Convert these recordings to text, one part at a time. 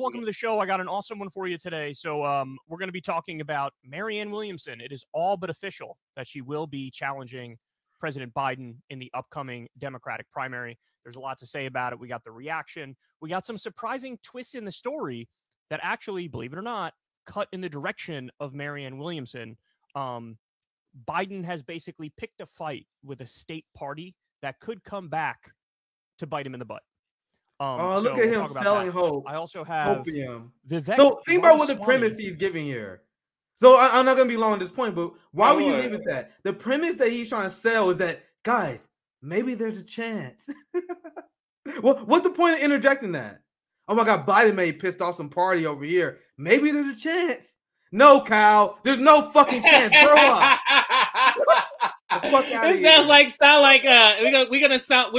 welcome to the show. I got an awesome one for you today. So we're going to be talking about Marianne Williamson. It is all but official that she will be challenging President Biden in the upcoming Democratic primary. There's a lot to say about it. We got the reaction. We got some surprising twists in the story that actually, believe it or not, cut in the direction of Marianne Williamson. Biden has basically picked a fight with a state party that could come back to bite him in the butt. Look at him selling hope. I also have Vivek. So think about what the premise he's giving here. So I'm not going to be long on this point, but why would you leave it that? The premise that he's trying to sell is that, guys, maybe there's a chance. What's the point of interjecting that? Oh my God, Biden may pissed off some party over here. Maybe there's a chance. No, Kyle, there's no fucking chance. Grow up. It we're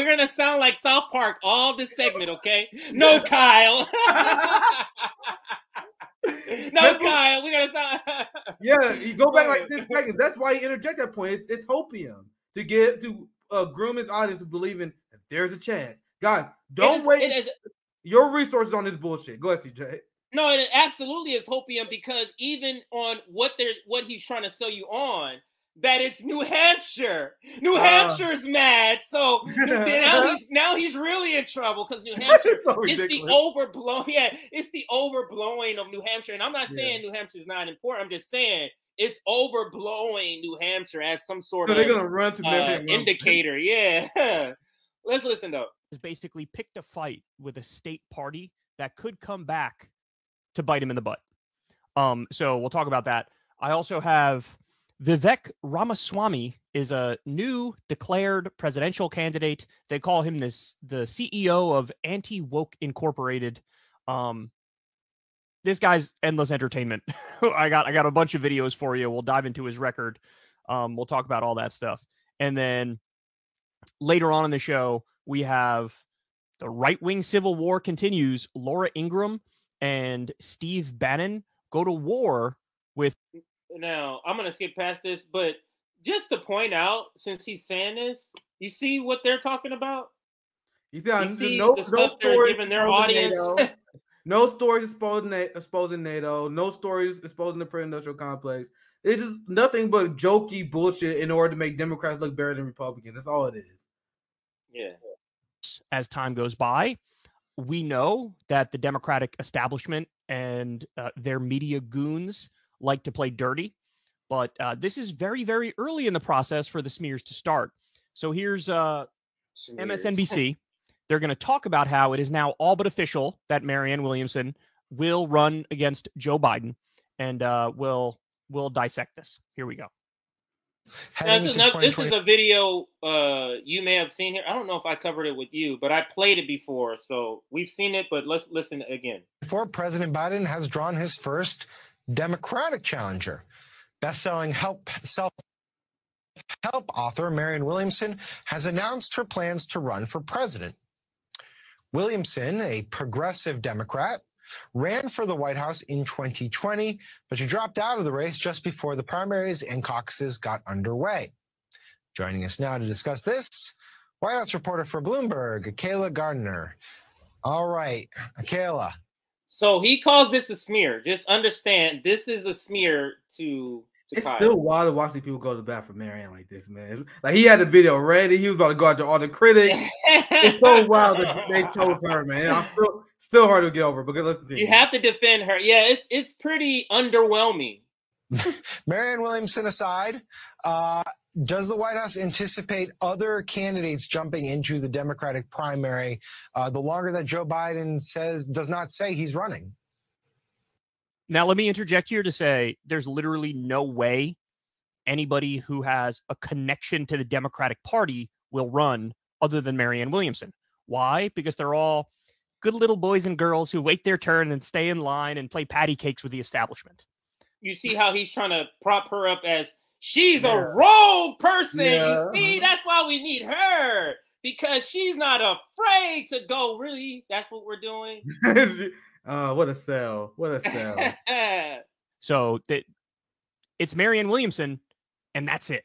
gonna sound like South Park all this segment, okay? No, Kyle. Kyle, we're gonna sound. Yeah, you go back like 10 seconds. That's why he interjected that point. It's hopium to groom his audience to believing that there's a chance. Guys, don't waste your resources on this bullshit. Go ahead, CJ. No, it absolutely is hopium, because even on what he's trying to sell you on, that it's New Hampshire. New Hampshire's mad, so now he's really in trouble, because New Hampshire it's the overblown. Yeah, it's the overblowing of New Hampshire, and I'm not saying New Hampshire's not important. I'm just saying it's overblowing New Hampshire as some sort of they're gonna run to indicator. Yeah, let's listen though. Has basically picked a fight with a state party that could come back to bite him in the butt. So we'll talk about that. I also have Vivek Ramaswamy is a new declared presidential candidate. They call him the CEO of Anti-Woke Incorporated. This guy's endless entertainment. I got a bunch of videos for you. We'll dive into his record. We'll talk about all that stuff. And then later on in the show, we have the right-wing civil war continues. Laura Ingraham and Steve Bannon go to war with. Now, I'm going to skip past this, but just to point out, since he's saying this, you see what they're talking about? You see no stuff they're giving their audience. No stories exposing NATO. No stories exposing the pre-industrial complex. It's just nothing but jokey bullshit in order to make Democrats look better than Republicans. That's all it is. Yeah. As time goes by, we know that the Democratic establishment and their media goons like to play dirty, but this is very, very early in the process for the smears to start. So here's MSNBC. They're going to talk about how it is now all but official that Marianne Williamson will run against Joe Biden, and we'll dissect this. Here we go. Now, this is a video you may have seen here. I don't know if I covered it with you, but I played it before, so we've seen it, but let's listen again. Before President Biden has drawn his first Democratic challenger. Best-selling self-help author Marianne Williamson has announced her plans to run for president. Williamson, a progressive Democrat, ran for the White House in 2020, but she dropped out of the race just before the primaries and caucuses got underway. Joining us now to discuss this, White House reporter for Bloomberg, Akela Gardner. All right, Akela. So he calls this a smear. Just understand, this is a smear to It's Kyle. still wild to watch these people go to the bat for Marianne like this, man. Like, he had the video ready. He was about to go after all the critics. It's so wild that they chose her, man. I'm still hard to get over, but let's continue. You have to defend her. Yeah, it's pretty underwhelming. Marianne Williamson aside, does the White House anticipate other candidates jumping into the Democratic primary the longer that Joe Biden does not say he's running? Now, let me interject here to say there's literally no way anybody who has a connection to the Democratic Party will run other than Marianne Williamson. Why? Because they're all good little boys and girls who wait their turn and stay in line and play patty cakes with the establishment. You see how he's trying to prop her up as she's a rogue person. Yeah. You see, that's why we need her, because she's not afraid to go. Really, that's what we're doing. What a sell. What a sell. So it's Marianne Williamson, and that's it.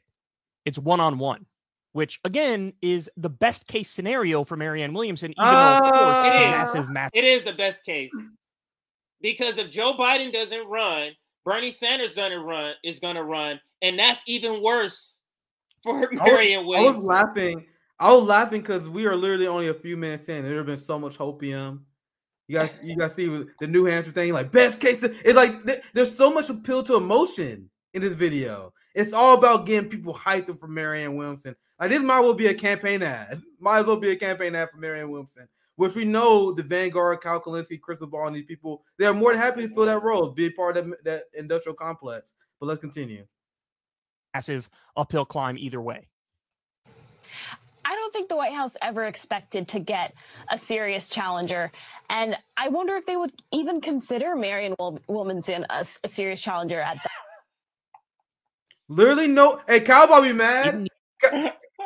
It's one-on-one, which, again, is the best case scenario for Marianne Williamson, even though, of course, it's a massive. It is the best case. Because if Joe Biden doesn't run, Bernie Sanders is gonna run, and that's even worse for Marianne Williamson. I was laughing because we are literally only a few minutes in. There have been so much hopium. You guys see the New Hampshire thing, like best case. It's like there's so much appeal to emotion in this video. It's all about getting people hyped up for Marianne Williamson. Like this might as well be a campaign ad. Might as well be a campaign ad for Marianne Williamson. Which we know the Vanguard, Cal Kulinski, Crystal Ball, and these people, they are more than happy to fill that role, be part of that industrial complex. But let's continue. Massive uphill climb either way. I don't think the White House ever expected to get a serious challenger. And I wonder if they would even consider Marianne Williamson a serious challenger at that. Literally no. Hey, Cal about to be mad.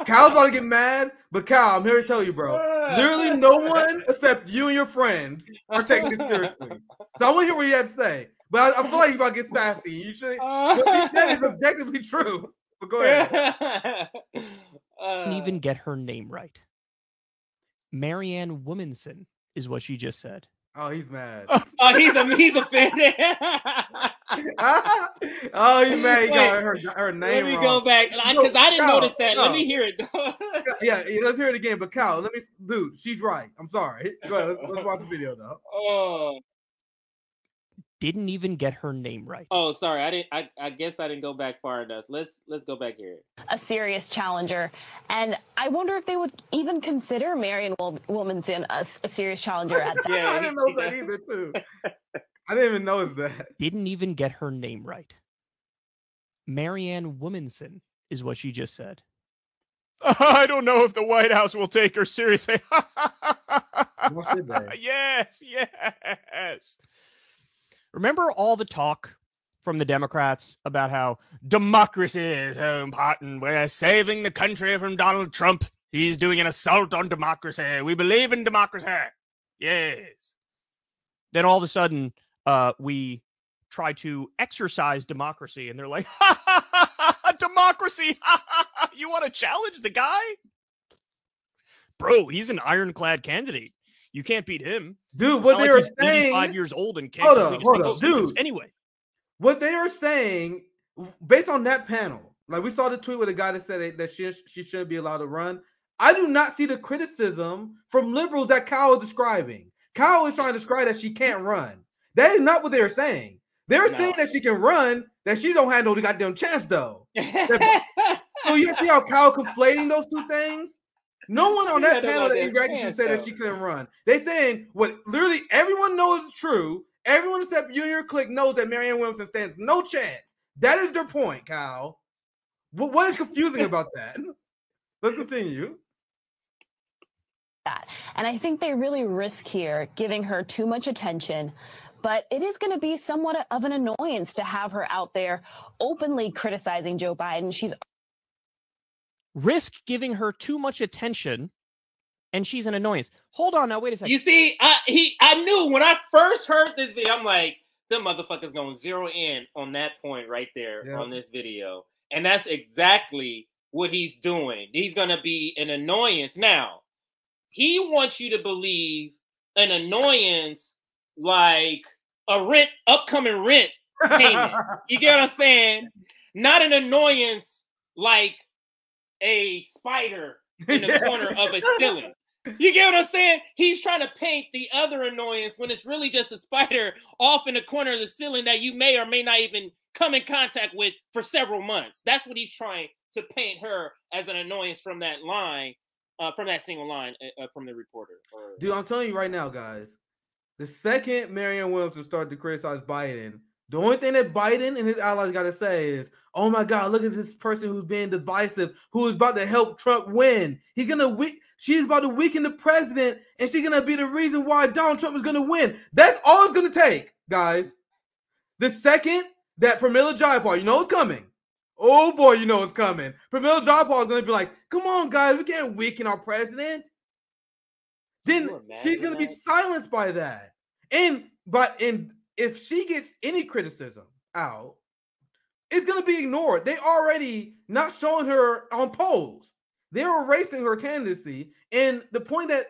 Cal's about to get mad. But Cal, I'm here to tell you, bro. Literally no one except you and your friends are taking this seriously. So I want to hear what you had to say. But I feel like you're about to get sassy. You should. What you said is objectively true. But go ahead. Didn't even get her name right. Marianne Williamson is what she just said. Oh, he's mad. Oh, he's offended. Oh, he's mad. He got her name Let me wrong. Go back because I didn't notice that. No. Let me hear it. Yeah, let's hear it again. But Cal, dude, she's right. I'm sorry. Go ahead. Let's watch the video though. Oh. Didn't even get her name right. Oh, sorry. I guess I didn't go back far enough. Let's go back here. A serious challenger. And I wonder if they would even consider Marianne Williamson a serious challenger at that. Yeah, I didn't know that either, too. I didn't even notice that. Didn't even get her name right. Marianne Williamson is what she just said. I don't know if the White House will take her seriously. Yes. Remember all the talk from the Democrats about how democracy is so important. We're saving the country from Donald Trump. He's doing an assault on democracy. We believe in democracy. Yes. Then all of a sudden, we try to exercise democracy, and they're like, democracy. You want to challenge the guy? Bro, he's an ironclad candidate. You can't beat him. Dude, what they are saying... 85 years old and can't complete a single sentence anyway. What they are saying, based on that panel, like we saw the tweet with a guy that said that she shouldn't be allowed to run. I do not see the criticism from liberals that Kyle is describing. Kyle is trying to describe that she can't run. That is not what they're saying. They're saying that she can run, that she don't have no goddamn chance, though. So you see how Kyle conflating those two things? No one on that panel that interacted said that she couldn't run. They're saying what literally everyone knows is true. Everyone except you and your clique knows that Marianne Williamson stands no chance. That is their point, Kyle. What is confusing about that? Let's continue. And I think they really risk here giving her too much attention. But it is going to be somewhat of an annoyance to have her out there openly criticizing Joe Biden. She's risk giving her too much attention, and she's an annoyance. Hold on now, wait a second. You see, I knew when I first heard this video, I'm like, them motherfuckers gonna zero in on that point right there on this video. And that's exactly what he's doing. He's gonna be an annoyance. Now, he wants you to believe an annoyance like a upcoming rent payment. You get what I'm saying? Not an annoyance like a spider in the corner of a ceiling. You get what I'm saying? He's trying to paint the other annoyance when it's really just a spider off in the corner of the ceiling that you may or may not even come in contact with for several months. That's what he's trying to paint her as an annoyance from that line, from that single line from the reporter. Dude, I'm telling you right now, guys, the second Marianne Williamson started to criticize Biden, the only thing that Biden and his allies got to say is, oh my God, look at this person who's being divisive, who is about to help Trump win. She's about to weaken the president, and she's going to be the reason why Donald Trump is going to win. That's all it's going to take, guys. The second that Pramila Jayapal, you know it's coming. Oh boy, you know it's coming. Pramila Jayapal is going to be like, come on, guys, we can't weaken our president. Then she's going to be silenced by that. And if she gets any criticism out, it's going to be ignored. They already not showing her on polls. They're erasing her candidacy. And the point that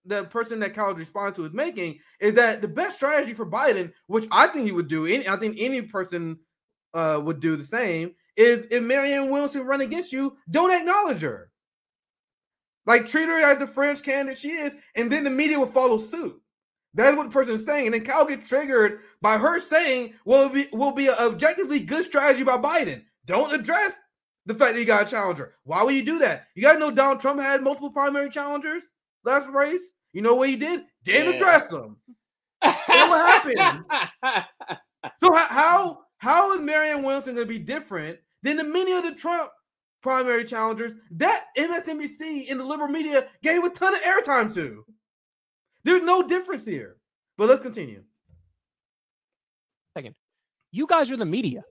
the person that Kyle responded to is making is that the best strategy for Biden, which I think he would do, I think any person would do the same, is if Marianne Williamson run against you, don't acknowledge her. Like, treat her as the French candidate she is, and then the media will follow suit. That is what the person is saying. And then Kyle gets triggered by her saying, well, it will be an objectively good strategy by Biden. Don't address the fact that you got a challenger. Why would you do that? You got to know Donald Trump had multiple primary challengers last race. You know what he did? Didn't address them. That's what happened. So how is Marianne Williamson going to be different than the many of the Trump primary challengers that MSNBC and the liberal media gave a ton of airtime to? There's no difference here. But let's continue. Second, you guys are the media.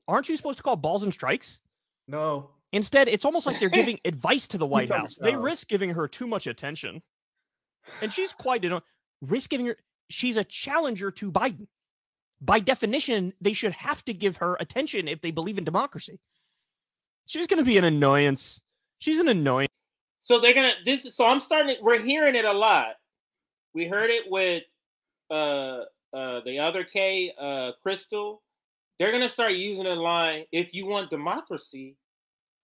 Aren't you supposed to call balls and strikes? No. Instead, it's almost like they're giving advice to the White House. They risk giving her too much attention. And she's quite, risk giving her. She's a challenger to Biden. By definition, they should have to give her attention if they believe in democracy. She's going to be an annoyance. She's an annoyance. So they're going to, we're hearing it a lot. We heard it with the other K, Crystal. They're going to start using a line, if you want democracy,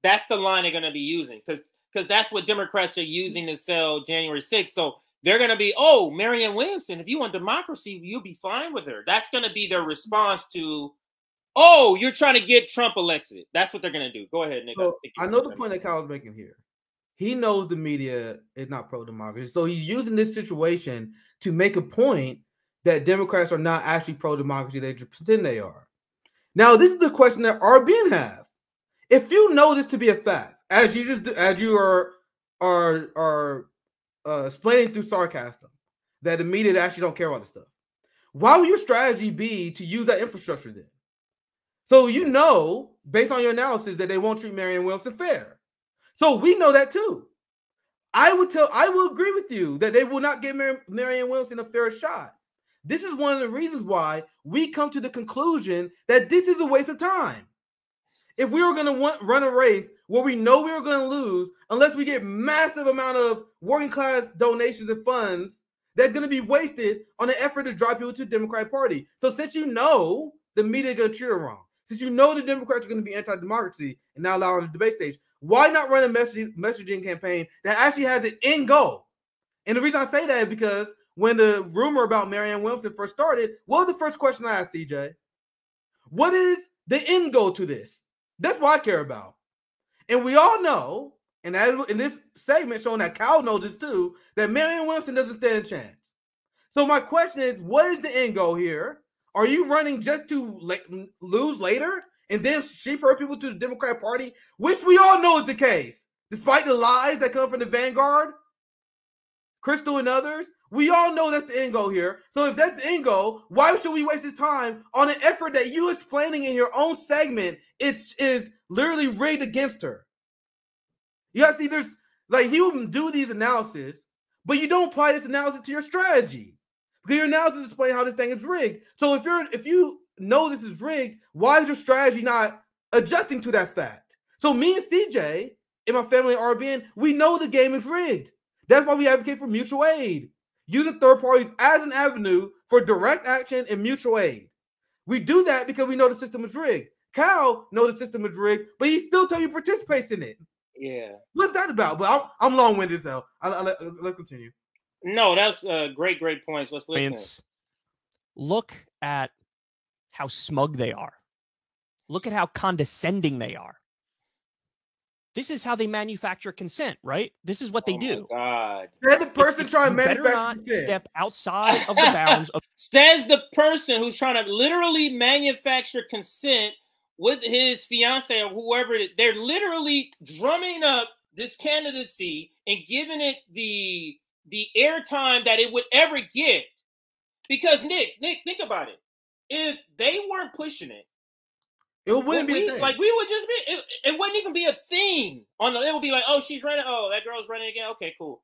that's the line they're going to be using. Because that's what Democrats are using to sell January 6th. So they're going to be, oh, Marianne Williamson, if you want democracy, you'll be fine with her. That's going to be their response to, oh, you're trying to get Trump elected. That's what they're going to do. Go ahead, Nick. So I know the point that Kyle was making here. He knows the media is not pro-democracy. So he's using this situation to make a point that Democrats are not actually pro-democracy. They just pretend they are. Now, this is the question that RBN have. If you know this to be a fact, as you are explaining through sarcasm, that the media actually don't care about this stuff, why would your strategy be to use that infrastructure then? So you know, based on your analysis, that they won't treat Marianne Williamson fair. So we know that too. I will agree with you that they will not give Marianne Williamson a fair shot. This is one of the reasons why we come to the conclusion that this is a waste of time. If we were going to run a race where we know we were going to lose, unless we get massive amount of working class donations and funds, that's going to be wasted on the effort to drive people to the Democratic Party. So since you know the media is going to treat her wrong, since you know the Democrats are going to be anti-democracy and not allow on the debate stage, why not run a messaging campaign that actually has an end goal? And the reason I say that is because when the rumor about Marianne Williamson first started, what was the first question I asked, CJ? What is the end goal to this? That's what I care about. And we all know, and in this segment showing that Kyle knows this too, that Marianne Williamson doesn't stand a chance. So my question is, what is the end goal here? Are you running just to lose later and then sheep her people to the Democratic Party, which we all know is the case, despite the lies that come from the Vanguard, Crystal and others? We all know that's the end goal here. So if that's the end goal, why should we waste his time on an effort that you explaining in your own segment is literally rigged against her? You gotta see, there's like, you do these analysis, but you don't apply this analysis to your strategy, because your analysis displays how this thing is rigged. So if you know this is rigged, why is your strategy not adjusting to that fact? So me and CJ and my family at RBN, we know the game is rigged. That's why we advocate for mutual aid, using third parties as an avenue for direct action and mutual aid. We do that because we know the system is rigged. Kyle knows the system is rigged, but he still tells you participates in it. Yeah. What's that about? But I'm long-winded, so let's continue. No, that's great points. Let's listen. Look at how smug they are. Look at how condescending they are. This is how they manufacture consent, right? This is what they do. God. Said the person trying to manufacture consent. Step outside of the bounds of. Says the person who's trying to literally manufacture consent with his fiance or whoever. They're literally drumming up this candidacy and giving it the airtime that it would ever get. Because Nick, think about it. If they weren't pushing it, it wouldn't be like we would just be. It wouldn't even be a thing on the. It would be like, oh, she's running. Oh, that girl's running again. Okay, cool.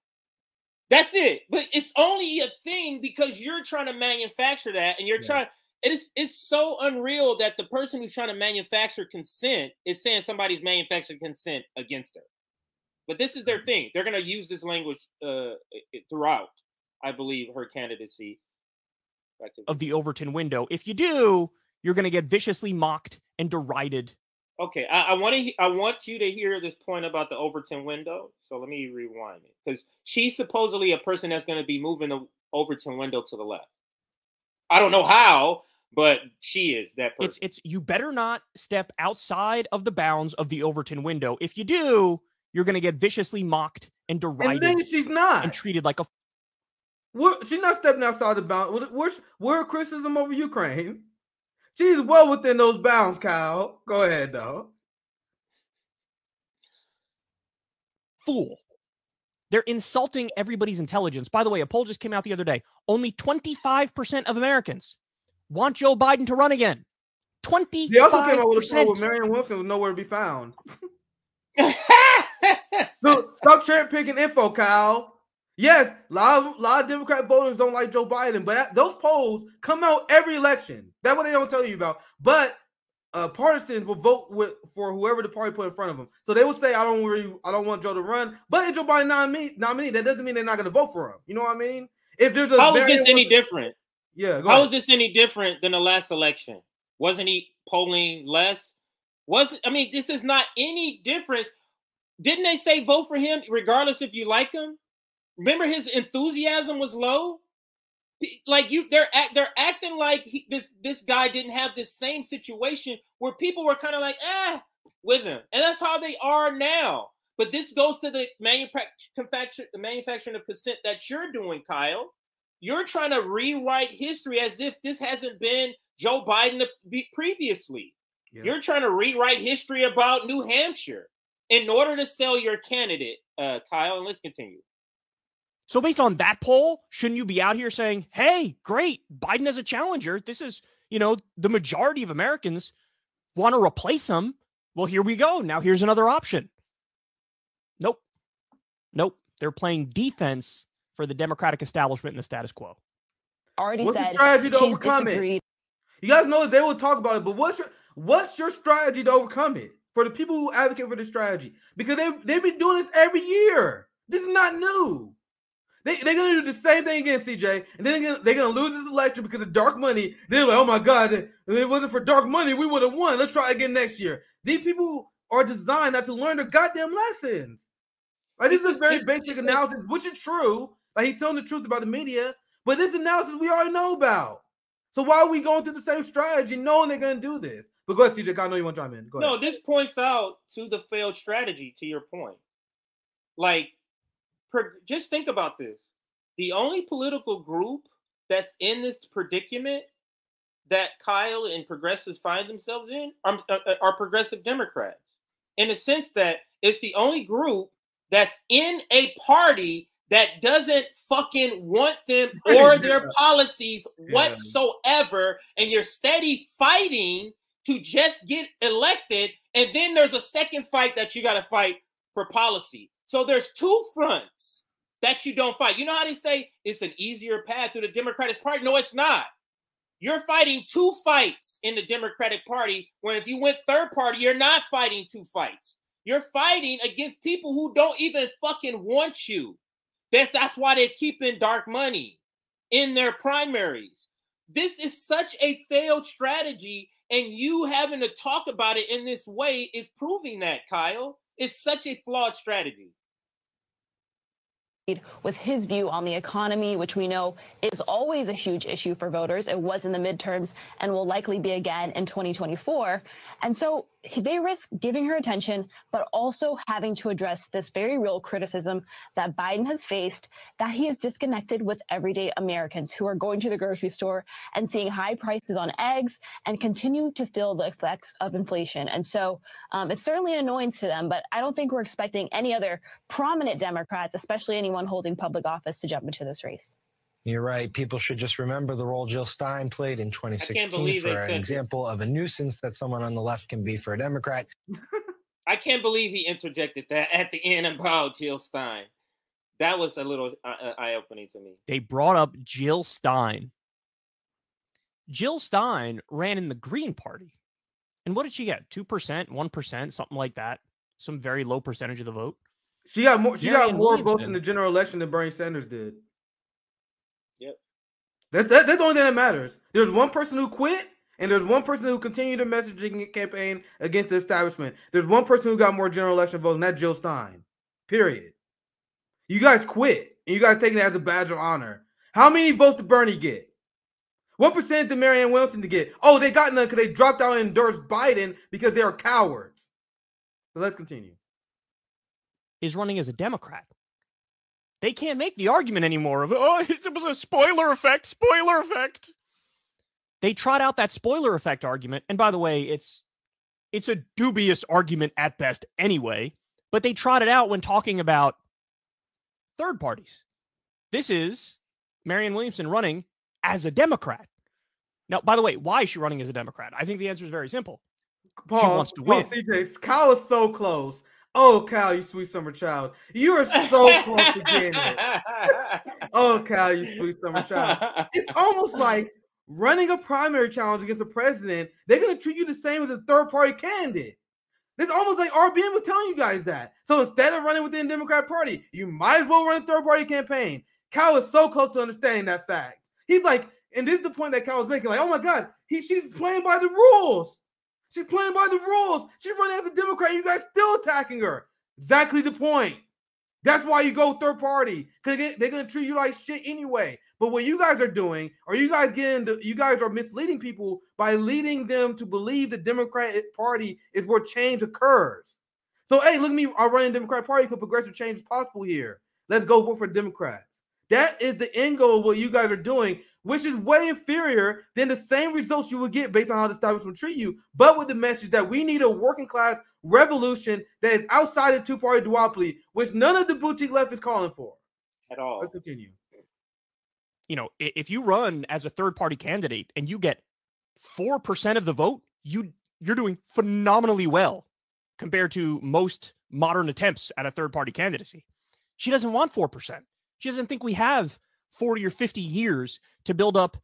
That's it. But it's only a thing because you're trying to manufacture that, and you're trying. It's so unreal that the person who's trying to manufacture consent is saying somebody's manufacturing consent against her. But this is their thing. They're going to use this language throughout. I believe, her candidacy. Of the Overton window. If you do, you're going to get viciously mocked and derided. Okay, I want you to hear this point about the Overton window. So let me rewind it, because she's supposedly a person that's going to be moving the Overton window to the left. I don't know how, but she is that person. It's you better not step outside of the bounds of the Overton window. If you do, you're going to get viciously mocked and derided. And then she's not. And treated like a... She's not stepping outside the bounds. Where's criticism over Ukraine? She's well within those bounds, Kyle. Go ahead, though. Fool. They're insulting everybody's intelligence. By the way, a poll just came out the other day. Only 25% of Americans want Joe Biden to run again. 25%. They also came out with a poll where Marianne Williamson was nowhere to be found. Look, stop cherry picking info, Kyle. Yes, a lot of Democrat voters don't like Joe Biden, but those polls come out every election. That's what they don't tell you about. But partisans will vote for whoever the party put in front of them. So they will say, I don't want Joe to run. But if Joe Biden nominee, that doesn't mean they're not going to vote for him. You know what I mean? If there's how is this any different? Yeah. How is this any different than the last election? Wasn't he polling less? This is not any different. Didn't they say vote for him regardless if you like him? Remember, his enthusiasm was low. Like they're acting like this guy didn't have this same situation where people were kind of like with him, and that's how they are now. But this goes to the manufacturing of consent that you're doing, Kyle. You're trying to rewrite history as if this hasn't been Joe Biden previously. Yeah. You're trying to rewrite history about New Hampshire in order to sell your candidate, Kyle. And let's continue. So based on that poll, shouldn't you be out here saying, hey, great, Biden as a challenger. This is, the majority of Americans want to replace him. Well, here we go. Now here's another option. Nope. They're playing defense for the Democratic establishment and the status quo. Already what's said the strategy to she's overcome disagreed. It? You guys know they will talk about it, but what's your strategy to overcome it for the people who advocate for the strategy? Because they've been doing this every year. This is not new. They're going to do the same thing again, CJ, and then they're going to lose this election because of dark money. They're like, oh, my God, if it wasn't for dark money, we would have won. Let's try again next year. These people are designed not to learn their goddamn lessons. Like, this is a very basic analysis, which is true. Like, he's telling the truth about the media, but this analysis we already know about. So why are we going through the same strategy knowing they're going to do this? But go ahead, CJ. I know you want to chime in. Go ahead. No, this points out to the failed strategy, to your point. Like, just think about this. The only political group that's in this predicament that Kyle and progressives find themselves in are progressive Democrats. In the sense that it's the only group that's in a party that doesn't fucking want them or their policies whatsoever. And you're steady fighting to just get elected. And then there's a second fight that you got to fight for policy. So there's two fronts that you don't fight. You know how they say it's an easier path through the Democratic Party? No, it's not. You're fighting two fights in the Democratic Party, where if you went third party, you're not fighting two fights. You're fighting against people who don't even fucking want you. That's why they're keeping dark money in their primaries. This is such a failed strategy, and you having to talk about it in this way is proving that, Kyle. It's such a flawed strategy. With his view on the economy, which we know is always a huge issue for voters. It was in the midterms and will likely be again in 2024. And so they risk giving her attention, but also having to address this very real criticism that Biden has faced, that he is disconnected with everyday Americans who are going to the grocery store and seeing high prices on eggs and continue to feel the effects of inflation. And so it's certainly an annoyance to them, but I don't think we're expecting any other prominent Democrats, especially anyone holding public office, to jump into this race. You're right. People should just remember the role Jill Stein played in 2016 for an example of a nuisance that someone on the left can be for a Democrat. I can't believe he interjected that at the end about Jill Stein. That was a little eye-opening to me. They brought up Jill Stein. Jill Stein ran in the Green Party. And what did she get? 2%, 1%, something like that. Some very low percentage of the vote. She got more votes in the general election than Bernie Sanders did. That's the only thing that matters. There's one person who quit, and there's one person who continued the messaging campaign against the establishment. There's one person who got more general election votes, and that's Jill Stein. Period. You guys quit, and you guys taking it as a badge of honor. How many votes did Bernie get? What percent did Marianne Williamson get? Oh, they got none because they dropped out and endorsed Biden because they are cowards. So let's continue. Is running as a Democrat. They can't make the argument anymore of, oh, it was a spoiler effect, spoiler effect. They trot out that spoiler effect argument. And by the way, it's a dubious argument at best anyway, but they trot it out when talking about third parties. This is Marianne Williamson running as a Democrat. Now, by the way, why is she running as a Democrat? I think the answer is very simple. She wants to win. CJ, Kyle is so close. Oh, Kyle, you sweet summer child. You are so close to getting it. Oh, Kyle, you sweet summer child. It's almost like running a primary challenge against a president. They're going to treat you the same as a third-party candidate. It's almost like RBN was telling you guys that. So instead of running within the Democrat Party, you might as well run a third-party campaign. Kyle is so close to understanding that fact. He's like, and this is the point that Kyle was making, like, oh, my God, she's playing by the rules. She's playing by the rules. She's running as a Democrat. You guys still attacking her. Exactly the point. That's why you go third party, because they're going to treat you like shit anyway. But what you guys are doing, or you guys are misleading people by leading them to believe the Democratic Party is where change occurs. So, hey, look at me. I'm running the Democratic Party because progressive change is possible here. Let's go vote for Democrats. That is the end goal of what you guys are doing, which is way inferior than the same results you would get based on how the establishment treat you, but with the message that we need a working class revolution that is outside the two-party duopoly, which none of the boutique left is calling for. At all. Let's continue. You know, if you run as a third-party candidate and you get 4% of the vote, you're doing phenomenally well compared to most modern attempts at a third-party candidacy. She doesn't want 4%. She doesn't think we have 40 or 50 years to build up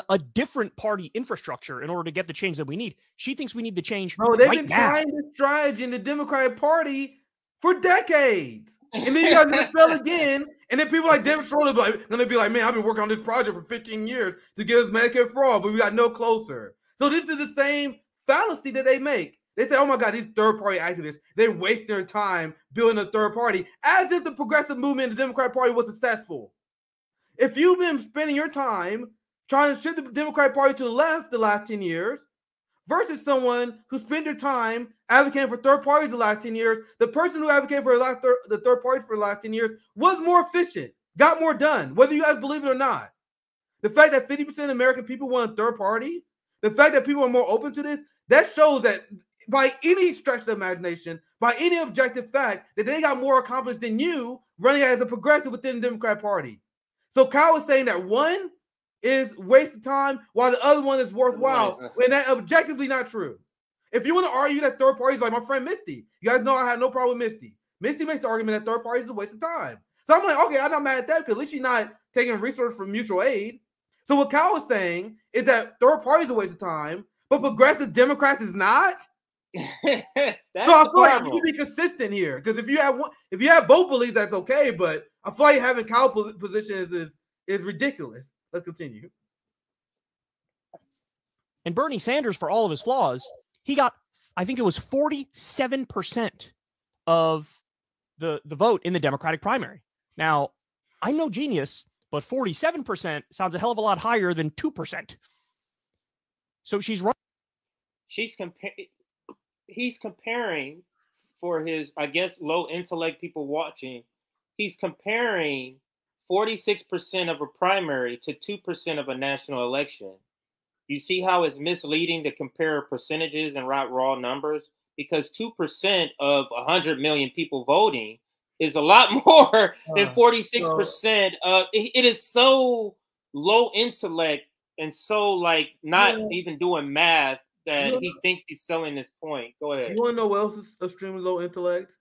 a different party infrastructure in order to get the change that we need. She thinks we need the change right now. They've been trying this strategy in the Democratic Party for decades. And then you guys just fell again. And then people like David Schroeder going to be like, man, I've been working on this project for 15 years to get us Medicare for all, but we got no closer. So this is the same fallacy that they make. They say, oh, my God, these third-party activists, they waste their time building a third party as if the progressive movement in the Democratic Party was successful. If you've been spending your time trying to shift the Democratic Party to the left the last 10 years versus someone who spent their time advocating for third parties the last 10 years, the person who advocated for the third parties for the last 10 years was more efficient, got more done, whether you guys believe it or not. The fact that 50% of American people want a third party, the fact that people are more open to this, that shows that by any stretch of the imagination, by any objective fact, that they got more accomplished than you running as a progressive within the Democratic Party. So Kyle was saying that one is waste of time while the other one is worthwhile, and that's objectively not true. If you want to argue that third parties, like my friend Misty, you guys know I have no problem with Misty. Misty makes the argument that third parties is a waste of time. So I'm like, okay, I'm not mad at that because at least she's not taking resources from mutual aid. So what Kyle was saying is that third parties is a waste of time, but progressive Democrats is not. So I feel like you should be consistent here, because if you have both beliefs, that's okay. But I feel like having Kyle's position is ridiculous. Let's continue. And Bernie Sanders, for all of his flaws, he got, I think it was 47% of the vote in the Democratic primary. Now, I'm no genius, but 47% sounds a hell of a lot higher than 2%. So she's right. He's comparing, for his, I guess, low intellect people watching, he's comparing 46% of a primary to 2% of a national election. You see how it's misleading to compare percentages and raw numbers? Because 2% of 100 million people voting is a lot more than 46% of it. Is so low intellect and so like not even doing math that he thinks he's selling this point. Go ahead. You want to know what else is extremely low intellect?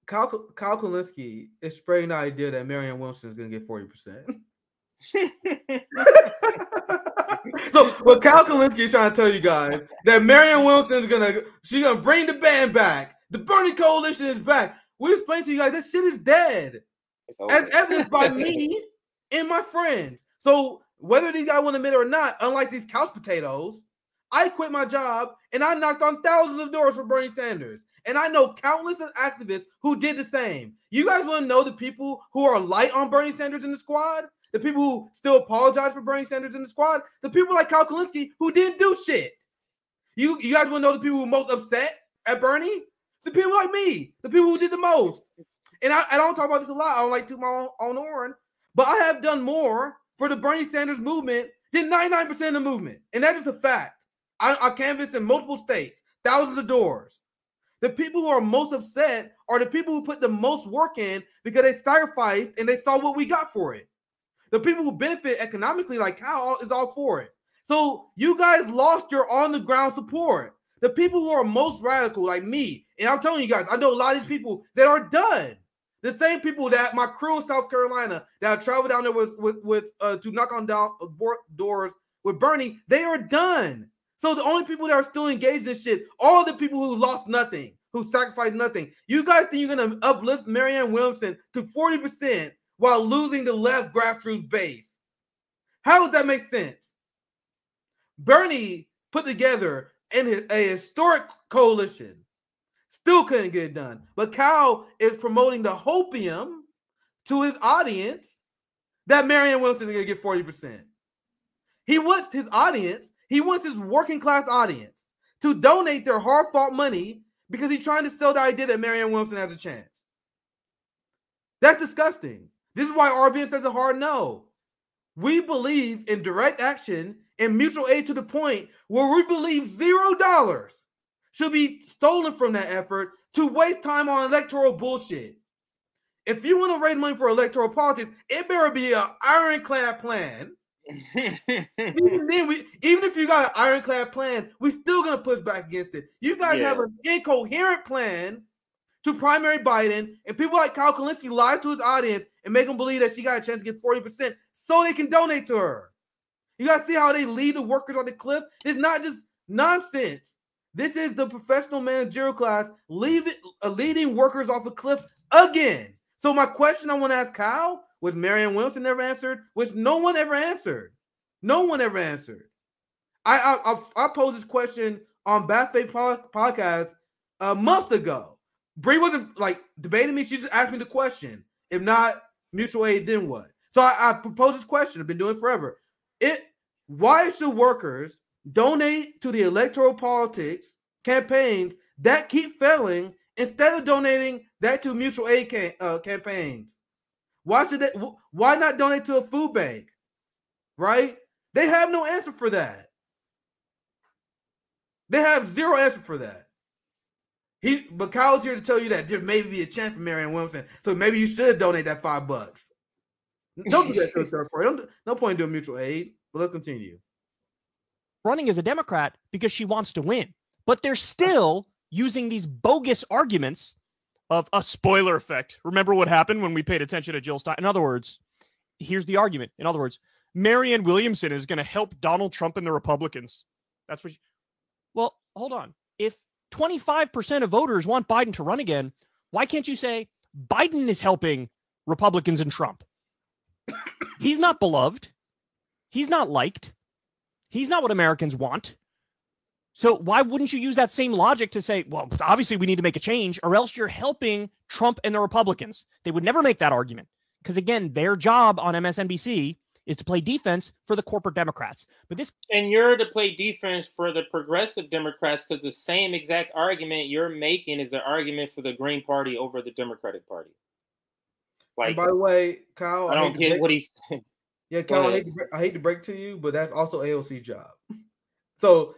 Kyle Kulinski is spreading the idea that Marianne Williamson is going to get 40%. So what Kyle Kulinski is trying to tell you guys, that Marianne Williamson is she's gonna bring the band back. The Bernie coalition is back. We explained to you guys this shit is dead, as evidenced by me and my friends. So whether these guys want to admit it or not, unlike these couch potatoes, I quit my job and I knocked on thousands of doors for Bernie Sanders. And I know countless activists who did the same. You guys want to know the people who are light on Bernie Sanders in the squad? The people who still apologize for Bernie Sanders in the squad? The people like Kulinski who didn't do shit. You guys want to know the people who are most upset at Bernie? The people like me. The people who did the most. And I don't talk about this a lot. I don't like to my own horn. But I have done more for the Bernie Sanders movement than 99% of the movement. And that is a fact. I canvassed in multiple states, thousands of doors. The people who are most upset are the people who put the most work in because they sacrificed and they saw what we got for it. The people who benefit economically, like Cal, is all for it. So you guys lost your on-the-ground support. The people who are most radical, like me, and I'm telling you guys, I know a lot of these people that are done. The same people that my crew in South Carolina that I traveled down there with to knock on doors with Bernie, they are done. So the only people that are still engaged in this shit, all the people who lost nothing, who sacrificed nothing. You guys think you're going to uplift Marianne Williamson to 40% while losing the left grassroots base? How does that make sense? Bernie put together a historic coalition. Still couldn't get it done. But Cal is promoting the hopium to his audience that Marianne Williamson is going to get 40%. He wants his audience, he wants his working class audience to donate their hard-fought money because he's trying to sell the idea that Marianne Williamson has a chance. That's disgusting. This is why RBN says a hard no. We believe in direct action and mutual aid to the point where we believe $0 should be stolen from that effort to waste time on electoral bullshit. If you want to raise money for electoral politics, it better be an ironclad plan. even if you got an ironclad plan, we're still going to push back against it. You guys have an incoherent plan to primary Biden, and people like Kulinski lie to his audience and make them believe that she got a chance to get 40% so they can donate to her. You guys see how they lead the workers on the cliff? It's not just nonsense. This is the professional managerial class leading workers off a cliff again. So my question I want to ask Kyle, which Marianne Williamson never answered, which no one ever answered. No one ever answered. I posed this question on Bad Faith podcast a month ago. Bree wasn't like debating me. She just asked me the question. If not mutual aid, then what? So I proposed this question. I've been doing it forever. Why should workers donate to the electoral politics campaigns that keep failing instead of donating that to mutual aid campaigns? Why not donate to a food bank? Right? They have no answer for that. They have zero answer for that. But Kyle's here to tell you that there may be a chance for Marianne Williamson, so maybe you should donate that $5. Don't do that to a third party. No point in doing mutual aid. But let's continue. Running as a Democrat because she wants to win, but they're still using these bogus arguments of a spoiler effect. Remember what happened when we paid attention to Jill Stein? In other words, here's the argument. In other words, Marianne Williamson is going to help Donald Trump and the Republicans. That's what. Well, hold on. If 25% of voters want Biden to run again, why can't you say Biden is helping Republicans and Trump? He's not beloved. He's not liked. He's not what Americans want. So why wouldn't you use that same logic to say, well, obviously we need to make a change, or else you're helping Trump and the Republicans? They would never make that argument because, again, their job on MSNBC is to play defense for the corporate Democrats. But this, and you're to play defense for the progressive Democrats because the same exact argument you're making is the argument for the Green Party over the Democratic Party. Like, and by the way, Kyle, I don't get what he's saying. Yeah, Kyle, I hate to break to you, but that's also AOC's job. So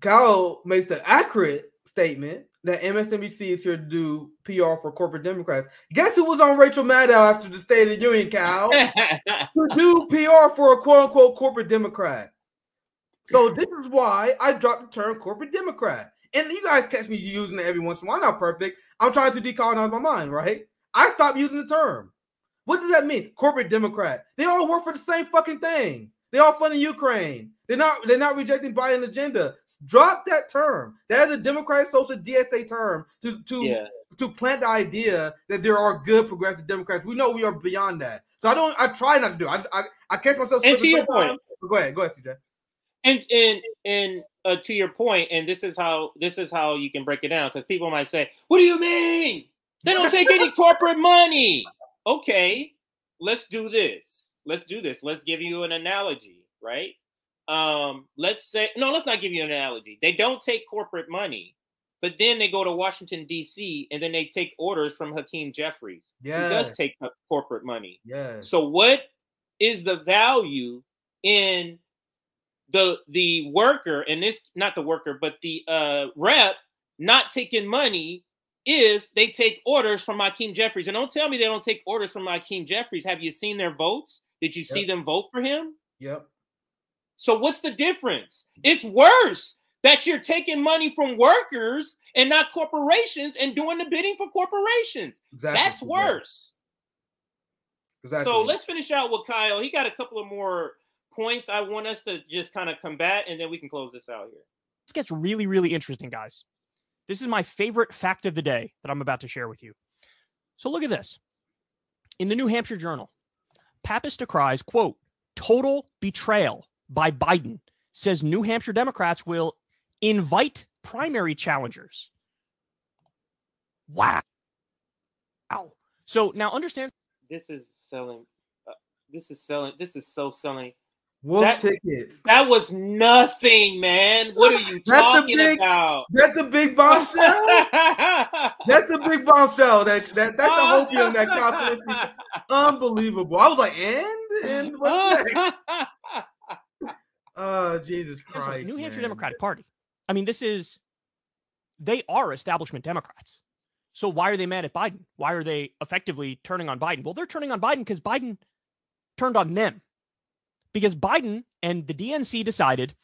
Kyle makes the accurate statement that MSNBC is here to do PR for corporate Democrats. Guess who was on Rachel Maddow after the State of the Union, Kyle? To do PR for a quote-unquote corporate Democrat. So this is why I dropped the term corporate Democrat. And you guys catch me using it every once in a while. I'm not perfect. I'm trying to decolonize my mind, right? I stopped using the term. What does that mean? Corporate Democrat. They all work for the same fucking thing. They all fund Ukraine. They're not rejecting Biden's agenda. Drop that term. That is a Democratic social DSA term to to plant the idea that there are good progressive Democrats. We know we are beyond that. So I try not to do it. I catch myself. And to your point, go ahead, CJ. And to your point, and this is how you can break it down, because people might say, "What do you mean? They don't take any corporate money." Okay, let's do this. Let's give you an analogy, right? Let's not give you an analogy. They don't take corporate money, but then they go to Washington, D.C., and then they take orders from Hakeem Jeffries. Yeah. He does take corporate money. Yeah. So what is the value in the worker, and this, not the worker, but the rep not taking money if they take orders from Hakeem Jeffries? And don't tell me they don't take orders from Hakeem Jeffries. Have you seen their votes? Did you see them vote for him? Yep. So what's the difference? It's worse that you're taking money from workers and not corporations and doing the bidding for corporations. Exactly. That's worse. Exactly. So let's finish out with Kyle. He got a couple of more points I want us to just kind of combat, and then we can close this out here. This gets really, really interesting, guys. This is my favorite fact of the day that I'm about to share with you. So look at this. In the New Hampshire Journal, Pappas decries, quote, total betrayal by Biden, says New Hampshire Democrats will invite primary challengers. Wow. So now understand. This is selling. This is so selling. Tickets. That was nothing, man. What are you talking about? That's a big bombshell. That's a big bombshell. That's the hopium that Kyle Kulinski. Unbelievable. I was like, and what's next? Jesus Christ. New Hampshire Democratic Party. I mean, they are establishment Democrats. So why are they mad at Biden? Why are they effectively turning on Biden? Well, they're turning on Biden because Biden turned on them. Because Biden and the DNC decided,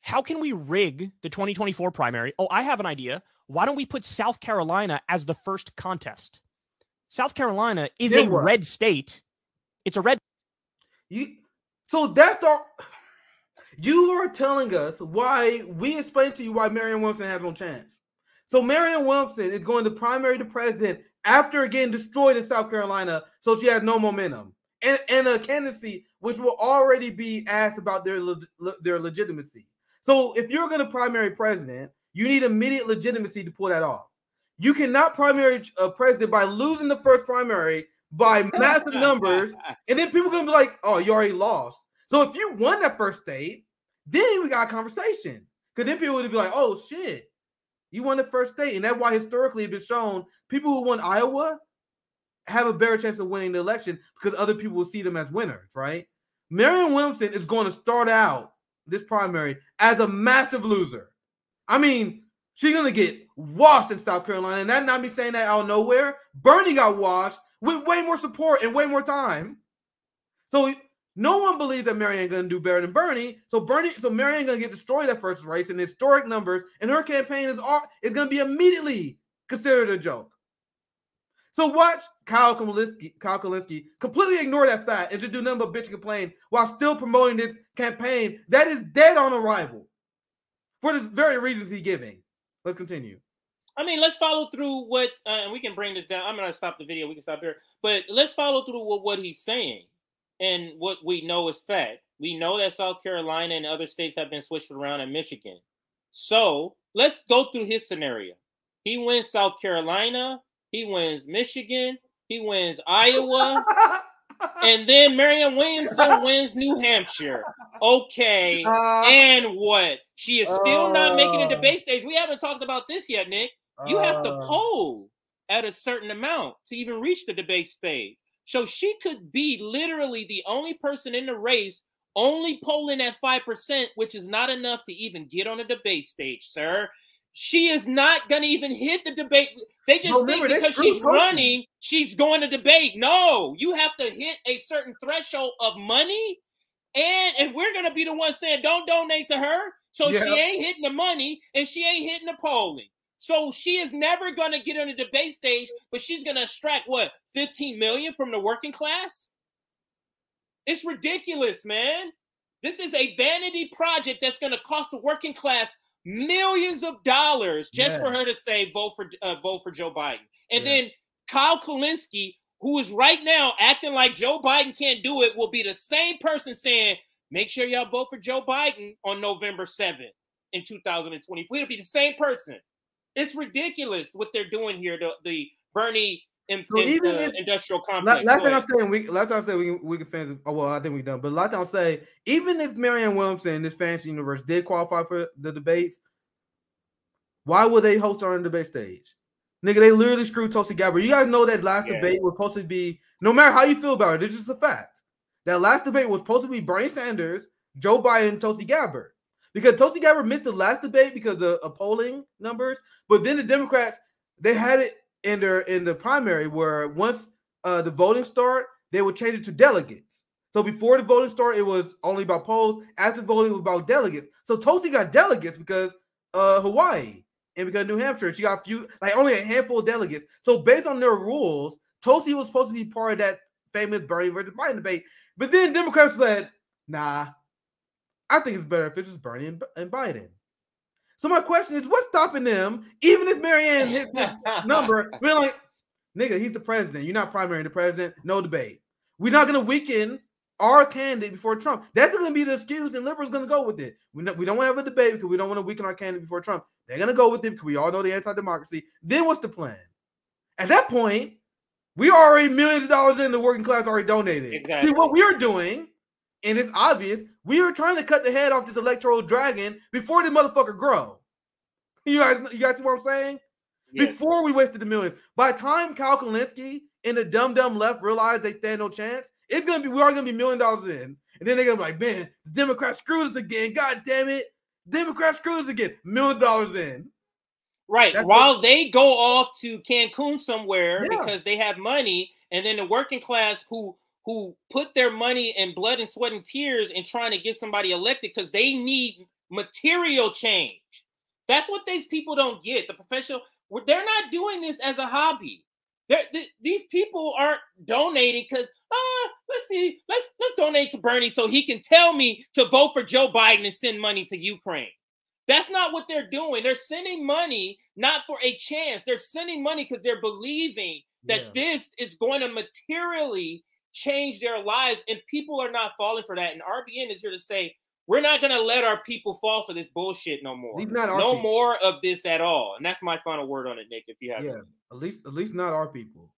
how can we rig the 2024 primary? Oh, I have an idea. Why don't we put South Carolina as the first contest? South Carolina is a red state. It's a red. You are telling us why we explained to you why Marianne Williamson has no chance. So Marianne Williamson is going to primary the president after getting destroyed in South Carolina, so she has no momentum. And a candidacy which will already be asked about their legitimacy. So if you're going to primary president, you need immediate legitimacy to pull that off. You cannot primary a president by losing the first primary by massive numbers, and then people are going to be like, oh, you already lost. So if you won that first state, then we got a conversation. Because then people would be like, oh, shit, you won the first state. And that's why historically it's been shown people who won Iowa have a better chance of winning the election because other people will see them as winners, right? Marianne Williamson is going to start out this primary as a massive loser. I mean, she's going to get washed in South Carolina, and that not me saying that out of nowhere. Bernie got washed with way more support and way more time. So no one believes that Marianne going to do better than Bernie. So Marianne going to get destroyed that first race in historic numbers, and her campaign is going to be immediately considered a joke. So watch Kyle Kulinski completely ignore that fact and just do nothing but bitch and complain while still promoting this campaign that is dead on arrival for the very reasons he's giving. Let's continue. I mean, let's follow through what, and we can bring this down. I'm going to stop the video. We can stop here. But let's follow through what he's saying and what we know is fact. We know that South Carolina and other states have been switched around in Michigan. So let's go through his scenario. He wins South Carolina. He wins Michigan. He wins Iowa. And then Marianne Williamson wins New Hampshire. Okay. And what? She is still not making a debate stage. We haven't talked about this yet, Nick. You have to poll at a certain amount to even reach the debate stage. So she could be literally the only person in the race only polling at 5%, which is not enough to even get on a debate stage, sir. She is not going to even hit the debate. They just think because she's running, she's going to debate. No, you have to hit a certain threshold of money, and we're going to be the ones saying, don't donate to her. So she ain't hitting the money, and she ain't hitting the polling. So she is never going to get on the debate stage, but she's going to extract, what, $15 million from the working class? It's ridiculous, man. This is a vanity project that's going to cost the working class millions of dollars just for her to say vote for Joe Biden. And then Kyle Kulinski, who is right now acting like Joe Biden can't do it, will be the same person saying, make sure y'all vote for Joe Biden on November 7th in 2020. It'll be the same person. It's ridiculous what they're doing here, the Bernie industrial complex. Last time I said we can fans. Oh, well, I think we done. But last time I say, even if Marianne Williamson, this fantasy universe, did qualify for the debates, why would they host her on the debate stage? Nigga, they literally screwed Tulsi Gabbard. You guys know that last debate was supposed to be, no matter how you feel about it, it's just a fact. That last debate was supposed to be Bernie Sanders, Joe Biden, and Tulsi Gabbard. Because Tulsi Gabbard missed the last debate because of polling numbers, but then the Democrats, they had it in the primary where once the voting start, they would change it to delegates. So before the voting start, it was only about polls. After voting, it was about delegates. So Tulsi got delegates because Hawaii and because New Hampshire, she got only a handful of delegates. So based on their rules, Tulsi was supposed to be part of that famous Bernie versus Biden debate. But then Democrats said, nah, I think it's better if it's just Bernie and Biden. So my question is, what's stopping them, even if Marianne hits this number, we're like, nigga, he's the president. You're not primarying the president. No debate. We're not going to weaken our candidate before Trump. That's going to be the excuse, and liberals going to go with it. We don't want to have a debate because we don't want to weaken our candidate before Trump. They're going to go with it because we all know the anti-democracy. Then what's the plan? At that point, we are already millions of dollars in, the working class already donated. Exactly. See, what we are doing, and it's obvious, we are trying to cut the head off this electoral dragon before the motherfucker grow. You guys see what I'm saying? Yes. Before we wasted the millions. By the time Kyle Kulinski and the dumb left realize they stand no chance, we are gonna be $1 million in. And then they're gonna be like, man, the Democrats screwed us again. God damn it. Democrats screwed us again. $1 million in. Right. While they go off to Cancun somewhere because they have money, and then the working class who put their money and blood and sweat and tears in trying to get somebody elected because they need material change. That's what these people don't get. The professional, they're not doing this as a hobby. These people aren't donating because, let's donate to Bernie so he can tell me to vote for Joe Biden and send money to Ukraine. That's not what they're doing. They're sending money not for a chance. They're sending money because they're believing that this is going to materially change their lives, and people are not falling for that. And RBN is here to say, we're not going to let our people fall for this bullshit no more. No more of this at all. And that's my final word on it, Nick, if you have at least not our people.